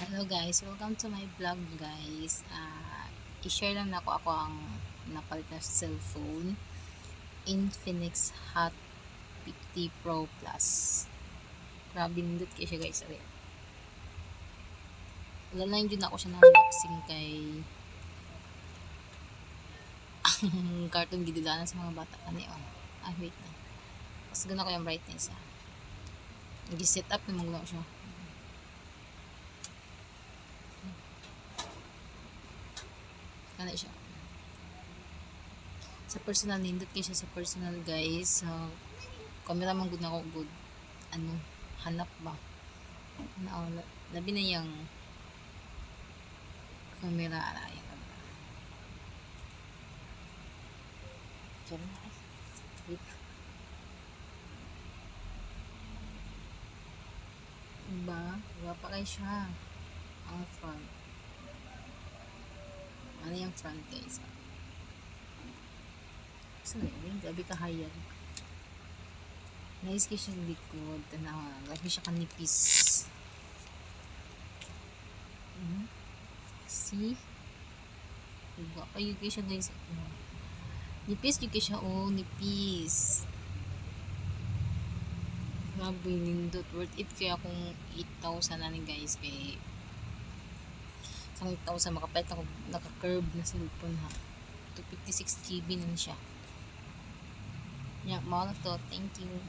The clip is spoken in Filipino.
Hello guys, welcome to my vlog guys. I-share lang na ako ang napalit na cellphone, Infinix Hot 50 Pro Plus. Grabe nindot kayo siya guys. Wala lang yun ako siya na-unboxing kay cartoon gidudanan sa mga bata kani on. Wait na. Mas gana ko yung brightness Nag-set up na maglaw siya. Kana siya. Sa personal, nindot kayo siya sa personal guys. So, camera man good na ako good. Hanap ba? Labi na yung camera. Yung camera. Diyan na. Wait. Diba? Diba pa kayo siya. Ang front. Ano yung front guys? Saan yun? Gabi kahayan. Nice kayo siyang likod. Gabi siya kanipis. See? Diba? Kayo kayo siya guys. Nipis kayo siya. Nipis. Grabe, nindot. Worth it kaya kung 8,000 na ni guys. Kaya 8,000 makapalit ako naka-curve na cellphone 256 GB na siya. Yeah, mahal to. Thank you.